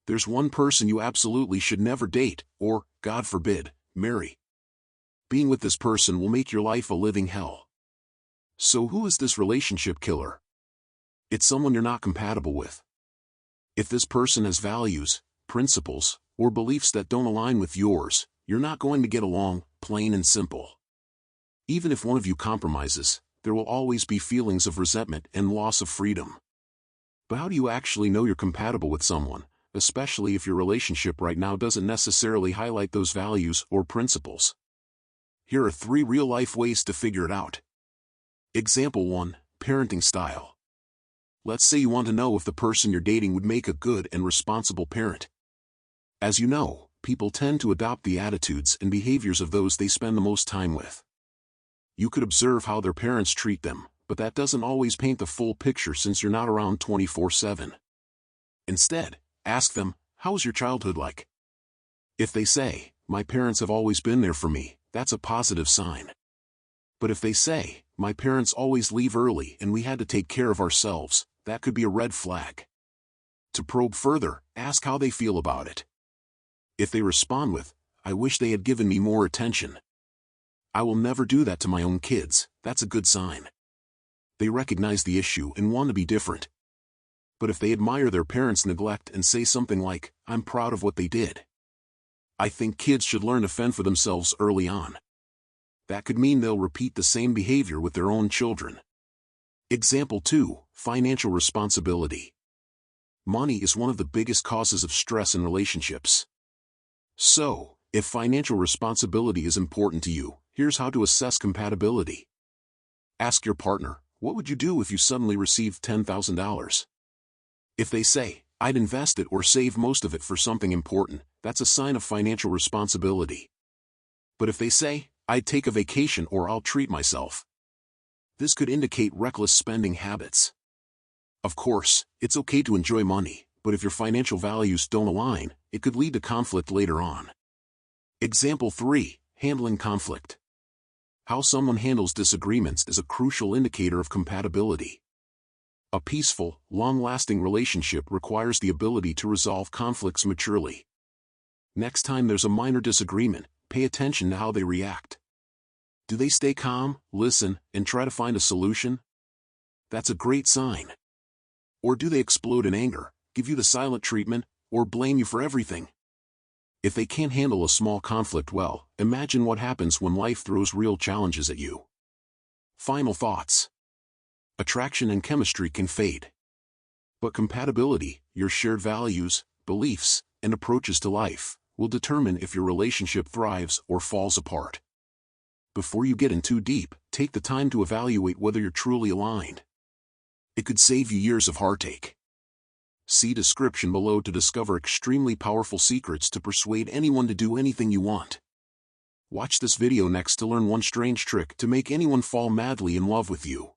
There's one person you absolutely should never date, or, God forbid, marry. Being with this person will make your life a living hell. So who is this relationship killer? It's someone you're not compatible with. If this person has values, principles, or beliefs that don't align with yours, you're not going to get along, plain and simple. Even if one of you compromises, there will always be feelings of resentment and loss of freedom. But how do you actually know you're compatible with someone, especially if your relationship right now doesn't necessarily highlight those values or principles? Here are 3 real-life ways to figure it out. Example 1, parenting style. Let's say you want to know if the person you're dating would make a good and responsible parent. As you know, people tend to adopt the attitudes and behaviors of those they spend the most time with. You could observe how their parents treat them, but that doesn't always paint the full picture since you're not around 24/7. Instead, ask them, how was your childhood like? If they say, my parents have always been there for me, that's a positive sign. But if they say, my parents always leave early and we had to take care of ourselves, that could be a red flag. To probe further, ask how they feel about it. If they respond with, I wish they had given me more attention. I will never do that to my own kids, that's a good sign. They recognize the issue and want to be different. But if they admire their parents' neglect and say something like, I'm proud of what they did, I think kids should learn to fend for themselves early on. That could mean they'll repeat the same behavior with their own children. Example 2, financial responsibility. Money is one of the biggest causes of stress in relationships. So, if financial responsibility is important to you, here's how to assess compatibility. Ask your partner, what would you do if you suddenly received $10,000? If they say, I'd invest it or save most of it for something important, that's a sign of financial responsibility. But if they say, I'd take a vacation or I'll treat myself, this could indicate reckless spending habits. Of course, it's okay to enjoy money, but if your financial values don't align, it could lead to conflict later on. Example 3, handling conflict. How someone handles disagreements is a crucial indicator of compatibility. A peaceful, long-lasting relationship requires the ability to resolve conflicts maturely. Next time there's a minor disagreement, pay attention to how they react. Do they stay calm, listen, and try to find a solution? That's a great sign. Or do they explode in anger, give you the silent treatment, or blame you for everything? If they can't handle a small conflict well, imagine what happens when life throws real challenges at you. Final thoughts. Attraction and chemistry can fade. But compatibility, your shared values, beliefs, and approaches to life, will determine if your relationship thrives or falls apart. Before you get in too deep, take the time to evaluate whether you're truly aligned. It could save you years of heartache. See description below to discover extremely powerful secrets to persuade anyone to do anything you want. Watch this video next to learn one strange trick to make anyone fall madly in love with you.